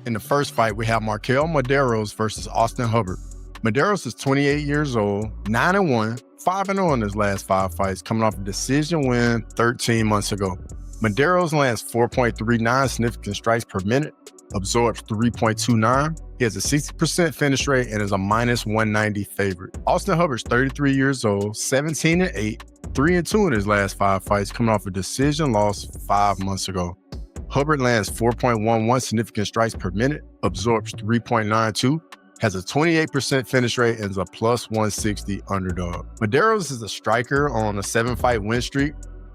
In the first fight, we have Mederos versus Hubbard. Mederos is 28 years old, 9-1, 5-0 in his last 5 fights, coming off a decision win 13 months ago. Mederos lands 4.39 significant strikes per minute, absorbs 3.29. He has a 60% finish rate and is a -190 favorite. Hubbard's 33 years old, 17-8, 3-2 in his last 5 fights, coming off a decision loss 5 months ago. Hubbard lands 4.11 significant strikes per minute, absorbs 3.92, has a 28% finish rate, and is a +160 underdog. Mederos is a striker on a 7-fight win streak.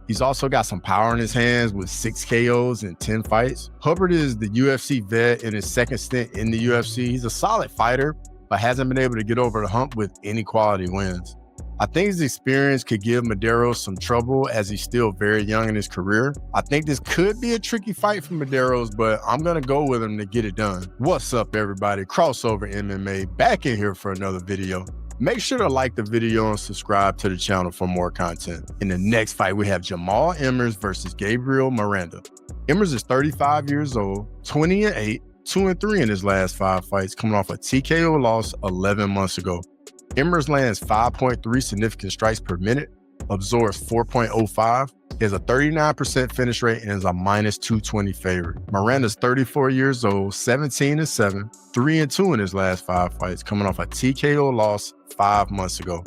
He's also got some power in his hands with 6 KOs in 10 fights. Hubbard is the UFC vet in his second stint in the UFC. He's a solid fighter, but hasn't been able to get over the hump with any quality wins. I think his experience could give Mederos some trouble as he's still very young in his career. I think this could be a tricky fight for Mederos, but I'm going to go with him to get it done. What's up, everybody? Crossover MMA back in here for another video. Make sure to like the video and subscribe to the channel for more content. In the next fight, we have Jamall Emmers versus Gabriel Miranda. Emmers is 35 years old, 20-8, 2-3 in his last 5 fights, coming off a TKO loss 11 months ago. Emmers lands 5.3 significant strikes per minute, absorbs 4.05, he has a 39% finish rate, and is a -220 favorite. Miranda's 34 years old, 17-7, 3-2 in his last 5 fights, coming off a TKO loss 5 months ago.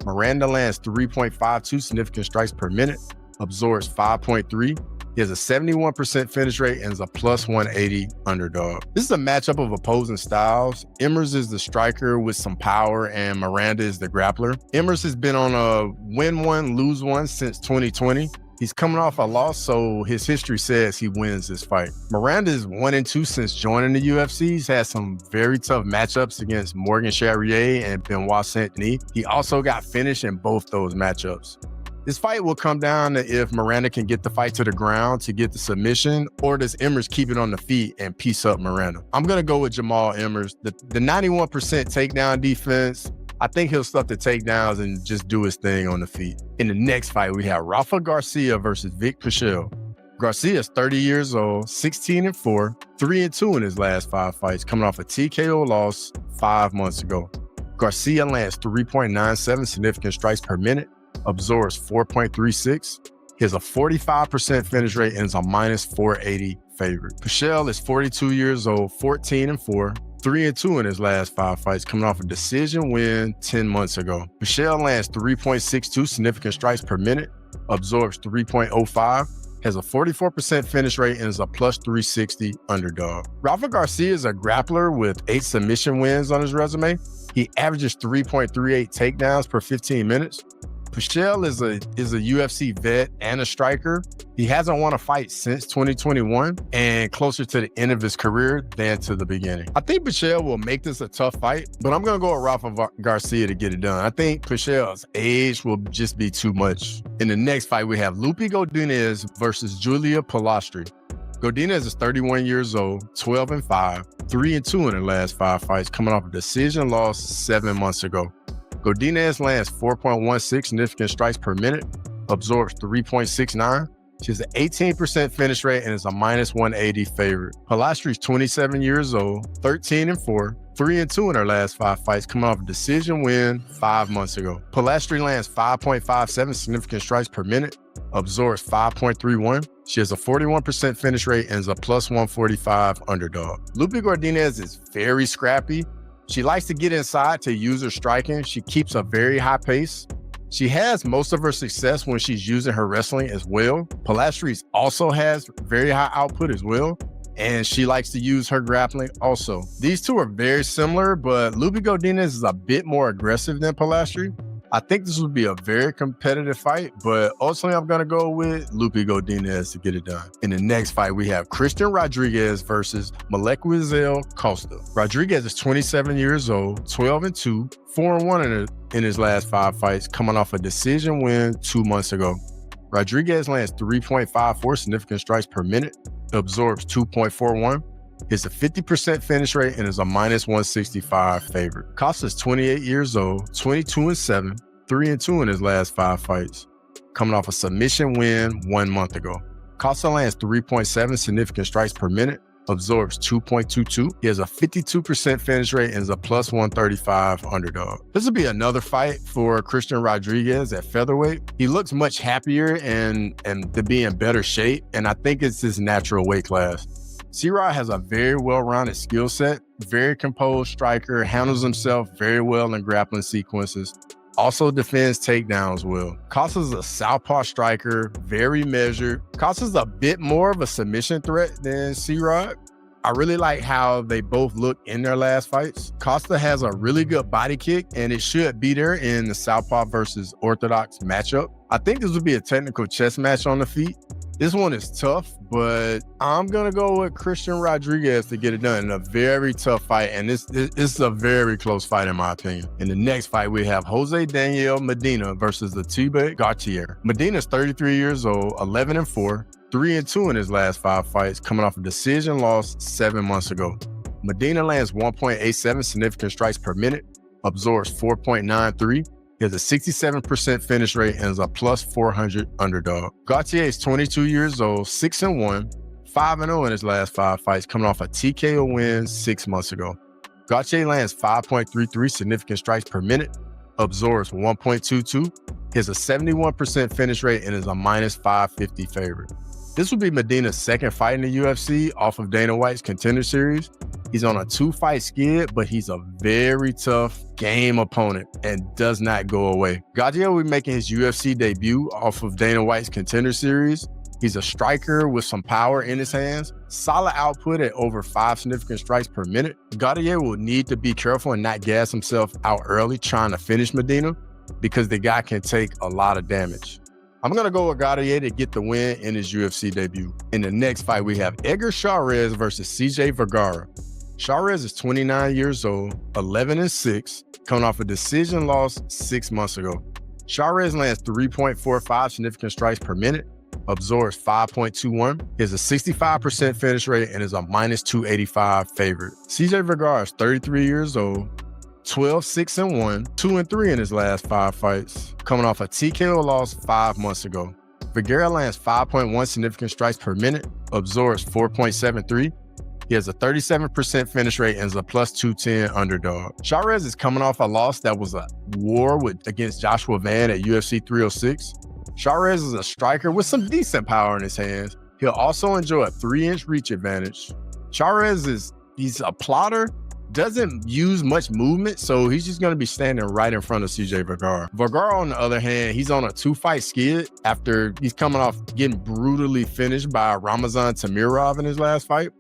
Miranda lands 3.52 significant strikes per minute, absorbs 5.3, he has a 71% finish rate and is a +180 underdog. This is a matchup of opposing styles. Emmers is the striker with some power and Miranda is the grappler. Emmers has been on a win one, lose one since 2020. He's coming off a loss, so his history says he wins this fight. Miranda is 1-2 since joining the UFC. He's had some very tough matchups against Morgan Charrier and Benoit Saint-Denis. He also got finished in both those matchups. This fight will come down to if Miranda can get the fight to the ground to get the submission, or does Emmers keep it on the feet and piece up Miranda. I'm going to go with Jamall Emmers. The 91% takedown defense, I think he'll stuff the takedowns and just do his thing on the feet. In the next fight, we have Rafa Garcia versus Vinc Pichel. Garcia is 30 years old, 16-4, 3-2 in his last 5 fights, coming off a TKO loss 5 months ago. Garcia lands 3.97 significant strikes per minute, absorbs 4.36. He has a 45% finish rate and is a -480 favorite. Pichel is 42 years old, 14-4, 3-2 in his last 5 fights, coming off a decision win 10 months ago. Pichel lands 3.62 significant strikes per minute, absorbs 3.05, has a 44% finish rate, and is a +360 underdog. Rafa Garcia is a grappler with 8 submission wins on his resume. He averages 3.38 takedowns per 15 minutes. Pichel is a UFC vet and a striker. He hasn't won a fight since 2021 and closer to the end of his career than to the beginning. I think Pichel will make this a tough fight, but I'm going to go with Rafa Garcia to get it done. I think Pichel's age will just be too much. In the next fight, we have Loopy Godinez versus Julia Polastri. Godinez is 31 years old, 12-5, 3-2 in the last 5 fights, coming off a decision loss 7 months ago. Godinez lands 4.16 significant strikes per minute, absorbs 3.69. She has an 18% finish rate and is a -180 favorite. Polastri is 27 years old, 13-4, 3-2 in her last 5 fights, coming off a decision win 5 months ago. Polastri lands 5.57 significant strikes per minute, absorbs 5.31. She has a 41% finish rate and is a +145 underdog. Loopy Godinez is very scrappy. She likes to get inside to use her striking. She keeps a very high pace. She has most of her success when she's using her wrestling as well. Polastri also has very high output as well, and she likes to use her grappling also. These two are very similar, but Loopy Godinez is a bit more aggressive than Polastri. I think this would be a very competitive fight, but ultimately I'm going to go with Loopy Godinez to get it done. In the next fight, we have Christian Rodriguez versus Melquizael Costa. Rodriguez is 27 years old, 12-2, 4-1 in his last 5 fights, coming off a decision win 2 months ago. Rodriguez lands 3.54 significant strikes per minute, absorbs 2.41. It's a 50% finish rate and is a -165 favorite. Costa is 28 years old, 22-7, 3-2 in his last 5 fights, coming off a submission win 1 month ago. Costa lands 3.7 significant strikes per minute, absorbs 2.22. He has a 52% finish rate and is a plus 135 underdog. This will be another fight for Christian Rodriguez at featherweight. He looks much happier and to be in better shape, and I think it's his natural weight class. C-Rod has a very well-rounded skill set, very composed striker, handles himself very well in grappling sequences, also defends takedowns well. Costa's a southpaw striker, very measured. Costa's a bit more of a submission threat than C-Rod. I really like how they both look in their last fights. Costa has a really good body kick, and it should be there in the southpaw versus orthodox matchup. I think this would be a technical chess match on the feet. This one is tough, but I'm going to go with Christian Rodriguez to get it done in a very tough fight, and this is a very close fight in my opinion. In the next fight, we have Jose Daniel Medina versus Ateba Gautier. Medina's 33 years old, 11-4, 3-2 in his last 5 fights, coming off a decision loss 7 months ago. Medina lands 1.87 significant strikes per minute, absorbs 4.93, he has a 67% finish rate and is a plus 400 underdog. Gautier is 22 years old, 6-1, 5-0 in his last 5 fights, coming off a TKO win 6 months ago. Gautier lands 5.33 significant strikes per minute, absorbs 1.22, he has a 71% finish rate and is a minus 550 favorite. This will be Medina's second fight in the UFC off of Dana White's Contender Series. He's on a 2-fight skid, but he's a very tough game opponent and does not go away. Gautier will be making his UFC debut off of Dana White's Contender Series. He's a striker with some power in his hands, solid output at over 5 significant strikes per minute. Gautier will need to be careful and not gas himself out early trying to finish Medina because the guy can take a lot of damage. I'm going to go with Gautier to get the win in his UFC debut. In the next fight, we have Edgar Chairez versus CJ Vergara. Chairez is 29 years old, 11-6, coming off a decision loss 6 months ago. Chairez lands 3.45 significant strikes per minute, absorbs 5.21, has a 65% finish rate, and is a minus 285 favorite. CJ Vergara is 33 years old, 12-6-1, 2-3 in his last 5 fights, coming off a TKO loss 5 months ago. Vergara lands 5.1 significant strikes per minute, absorbs 4.73. He has a 37% finish rate and is a plus 210 underdog. Chairez is coming off a loss that was a war against Joshua Van at UFC 306. Chairez is a striker with some decent power in his hands. He'll also enjoy a 3-inch reach advantage. Chairez he's a plotter, doesn't use much movement, so he's just going to be standing right in front of CJ Vergara. Vergara, on the other hand, he's on a 2-fight skid after he's coming off getting brutally finished by Ramazan Tamirov in his last fight.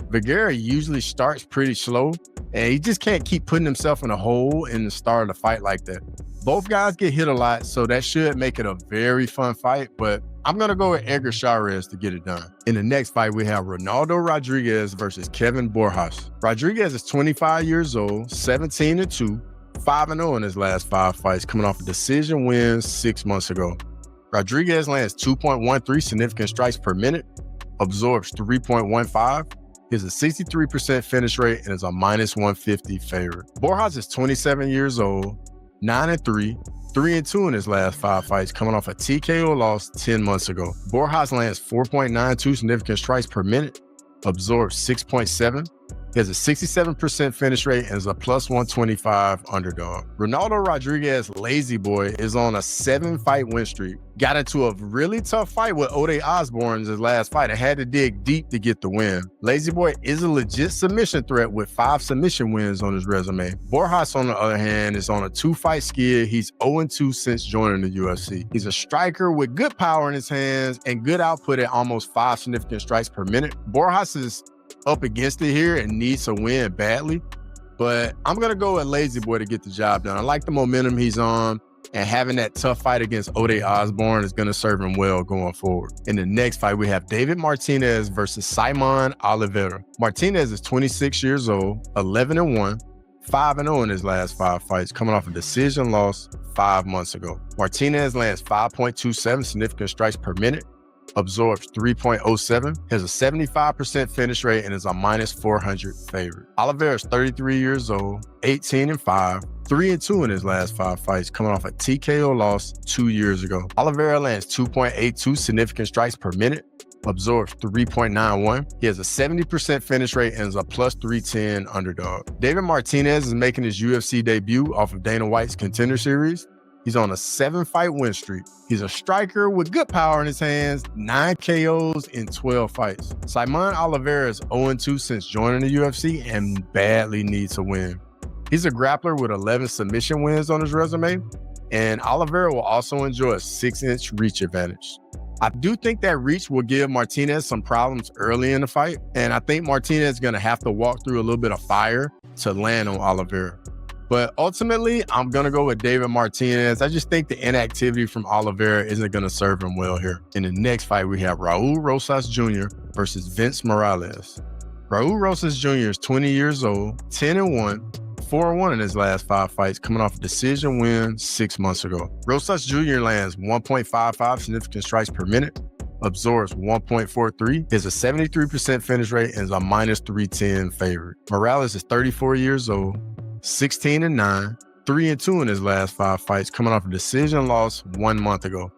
Vergara usually starts pretty slow, and he just can't keep putting himself in a hole in the start of the fight like that. Both guys get hit a lot, so that should make it a very fun fight, but I'm going to go with Edgar Chairez to get it done. In the next fight, we have Ronaldo Rodriguez versus Kelvin Borjas. Rodriguez is 25 years old, 17-2, 5-0 in his last 5 fights, coming off a decision win 6 months ago. Rodriguez lands 2.13 significant strikes per minute, absorbs 3.15, he has a 63% finish rate and is a minus 150 favorite. Borjas is 27 years old, 9-3, 3-2 in his last 5 fights, coming off a TKO loss 10 months ago. Borjas lands 4.92 significant strikes per minute, absorbs 6.7. He has a 67% finish rate and is a plus 125 underdog. Ronaldo Rodriguez, Lazy Boy, is on a 7-fight win streak. Got into a really tough fight with Ode Osborne in his last fight and had to dig deep to get the win. Lazy Boy is a legit submission threat with 5 submission wins on his resume. Borjas, on the other hand, is on a 2-fight skid. He's 0-2 since joining the UFC. He's a striker with good power in his hands and good output at almost 5 significant strikes per minute. Borjas is up against it here and needs to win badly, but I'm going to go with Lazy Boy to get the job done. I like the momentum he's on, and having that tough fight against Ode Osborne is going to serve him well going forward. In the next fight, we have David Martinez versus Saimon Oliveira. Martinez is 26 years old, 11-1, 5-0 in his last 5 fights, coming off a decision loss 5 months ago. Martinez lands 5.27 significant strikes per minute, absorbs 3.07, has a 75% finish rate, and is a minus 400 favorite. Oliveira is 33 years old, 18-5, 3-2 in his last 5 fights, coming off a TKO loss 2 years ago. Oliveira lands 2.82 significant strikes per minute, absorbs 3.91. He has a 70% finish rate and is a plus 310 underdog. David Martinez is making his UFC debut off of Dana White's Contender Series. He's on a 7-fight win streak. He's a striker with good power in his hands, 9 KOs in 12 fights. Saimon Oliveira is 0-2 since joining the UFC and badly needs to win. He's a grappler with 11 submission wins on his resume, and Oliveira will also enjoy a 6-inch reach advantage. I do think that reach will give Martinez some problems early in the fight, and I think Martinez is going to have to walk through a little bit of fire to land on Oliveira. But ultimately, I'm going to go with David Martinez. I just think the inactivity from Oliveira isn't going to serve him well here. In the next fight, we have Raul Rosas Jr. versus Vinc Morales. Raul Rosas Jr. is 20 years old, 10-1, 4-1 in his last 5 fights, coming off a decision win 6 months ago. Rosas Jr. lands 1.55 significant strikes per minute, absorbs 1.43, has a 73% finish rate, and is a minus 310 favorite. Morales is 34 years old, 16-9, 3-2 in his last 5 fights, coming off a decision loss 1 month ago.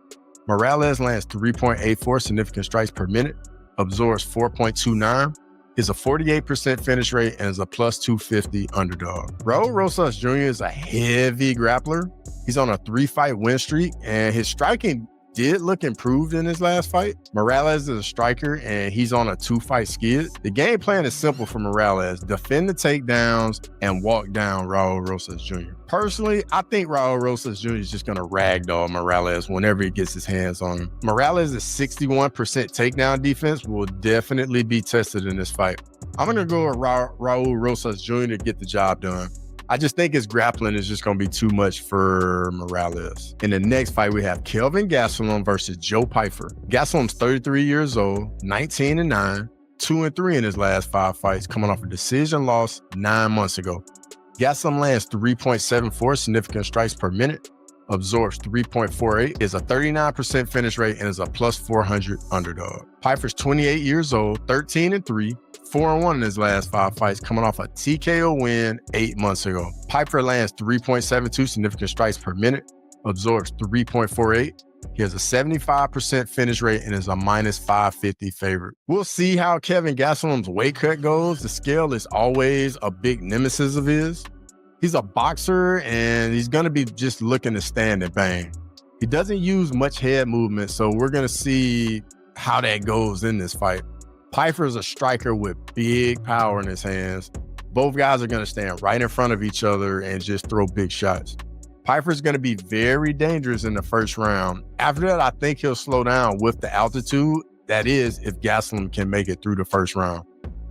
Morales lands 3.84 significant strikes per minute, absorbs 4.29, is a 48% finish rate, and is a plus 250 underdog. Raul Rosas Jr. is a heavy grappler. He's on a 3-fight win streak, and his striking did look improved in his last fight. Morales is a striker, and he's on a 2-fight skid. The game plan is simple for Morales: defend the takedowns and walk down Raul Rosas Jr. Personally, I think Raul Rosas Jr. is just going to ragdoll Morales whenever he gets his hands on him. Morales' 61% takedown defense will definitely be tested in this fight. I'm going to go with Raul Rosas Jr. to get the job done. I just think his grappling is just going to be too much for Morales. In the next fight, we have Kelvin versus Joe Pyfer. Gastelum's 33 years old, 19-9, 2-3 in his last 5 fights, coming off a decision loss 9 months ago. Gastelum lands 3.74 significant strikes per minute, absorbs 3.48, is a 39% finish rate, and is a plus 400 underdog. Pyfer's 28 years old, 13-3, 4-1 in his last 5 fights, coming off a TKO win 8 months ago. Pyfer lands 3.72 significant strikes per minute, absorbs 3.48. He has a 75% finish rate and is a minus 550 favorite. We'll see how Kelvin Gastelum's weight cut goes. The scale is always a big nemesis of his. He's a boxer, and he's going to be just looking to stand and bang. He doesn't use much head movement, so we're going to see how that goes in this fight. Pyfer is a striker with big power in his hands. Both guys are going to stand right in front of each other and just throw big shots. Pyfer is going to be very dangerous in the first round. After that, I think he'll slow down with the altitude. That is, if Gastelum can make it through the first round.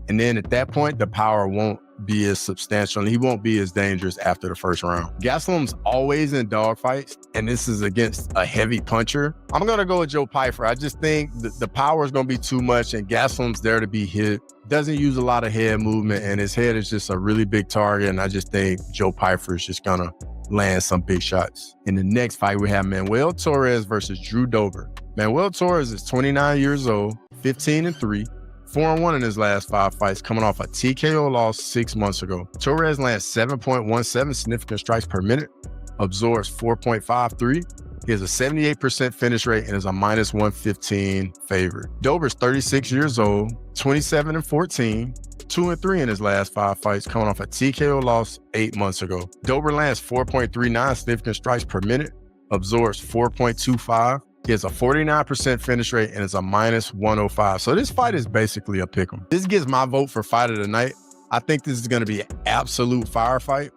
And then at that point, the power won't be as substantial, and he won't be as dangerous after the first round. Gastelum's always in dogfights, and this is against a heavy puncher. I'm going to go with Joe Pyfer. I just think the power is going to be too much, and Gastelum's there to be hit. Doesn't use a lot of head movement, and his head is just a really big target, and I just think Joe Pyfer is just going to land some big shots. In the next fight, we have Manuel Torres versus Drew Dober. Manuel Torres is 29 years old, 15-3, 4-1 in his last 5 fights, coming off a TKO loss 6 months ago. Torres lands 7.17 significant strikes per minute, absorbs 4.53. He has a 78% finish rate and is a minus 115 favorite. Dober's 36 years old, 27-14, 2-3 in his last 5 fights, coming off a TKO loss 8 months ago. Dober lands 4.39 significant strikes per minute, absorbs 4.25. He has a 49% finish rate and is a minus 105. So this fight is basically a pick'em. This gets my vote for fight of the night. I think this is going to be an absolute firefight.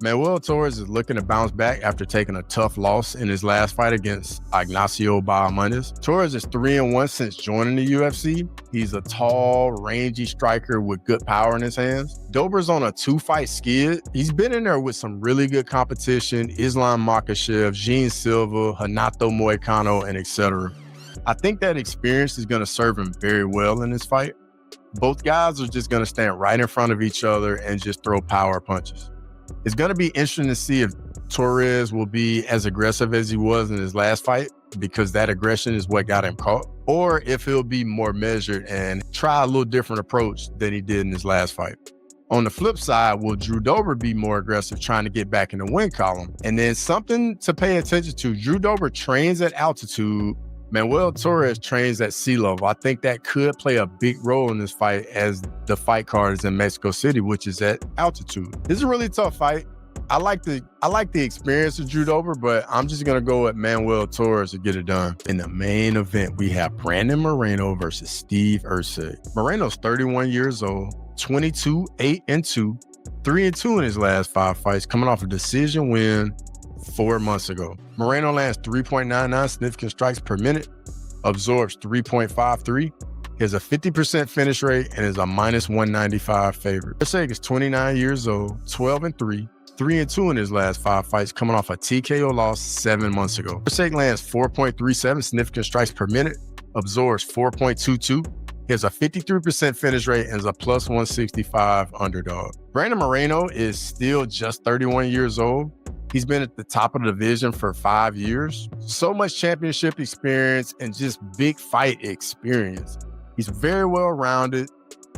Manuel Torres is looking to bounce back after taking a tough loss in his last fight against Ignacio Bahamondes. Torres is 3-1 since joining the UFC. He's a tall, rangy striker with good power in his hands. Dober's on a 2-fight skid. He's been in there with some really good competition: Islam Makhachev, Jean Silva, Renato Moicano, and etc. I think that experience is going to serve him very well in this fight. Both guys are just going to stand right in front of each other and just throw power punches. It's going to be interesting to see if Torres will be as aggressive as he was in his last fight, because that aggression is what got him caught, or if he'll be more measured and try a little different approach than he did in his last fight. On the flip side, will Drew Dober be more aggressive trying to get back in the win column? And then something to pay attention to: Drew Dober trains at altitude Manuel Torres trains at sea level. I think that could play a big role in this fight, as the fight card is in Mexico City, which is at altitude. This is a really tough fight. I like the experience of Drew Dober, but I'm just going to go with Manuel Torres to get it done. In the main event, we have Brandon Moreno versus Steve Erceg. Moreno's 31 years old, 22, 8-2, 3-2 in his last 5 fights, coming off a decision win 4 months ago. Moreno lands 3.99 significant strikes per minute, absorbs 3.53, has a 50% finish rate, and is a -195 favorite. Erceg is 29 years old, 12-3, 3-2 in his last 5 fights, coming off a TKO loss 7 months ago. Erceg lands 4.37 significant strikes per minute, absorbs 4.22, has a 53% finish rate, and is a +165 underdog. Brandon Moreno is still just 31 years old. He's been at the top of the division for 5 years. So much championship experience and just big fight experience. He's very well-rounded,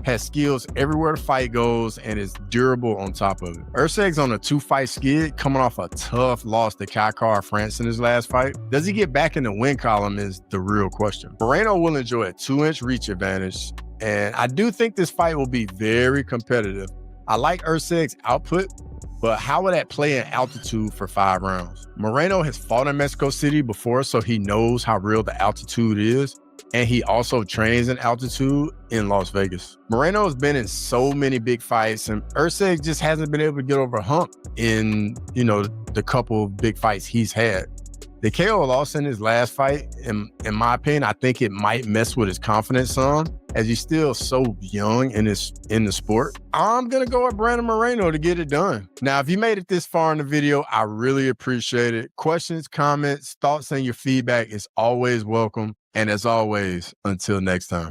has skills everywhere the fight goes, and is durable on top of it. Erceg's on a 2-fight skid, coming off a tough loss to Kai France in his last fight. Does he get back in the win column is the real question. Moreno will enjoy a 2-inch reach advantage, and I do think this fight will be very competitive. I like Erceg's output, but how would that play in altitude for 5 rounds? Moreno has fought in Mexico City before, so he knows how real the altitude is. And he also trains in altitude in Las Vegas. Moreno has been in so many big fights, and Erceg just hasn't been able to get over a hump in, the couple of big fights he's had. The KO loss in his last fight, in my opinion, I think it might mess with his confidence some, as he's still so young in the sport. I'm gonna go with Brandon Moreno to get it done. Now, if you made it this far in the video, I really appreciate it. Questions, comments, thoughts, and your feedback is always welcome. And as always, until next time.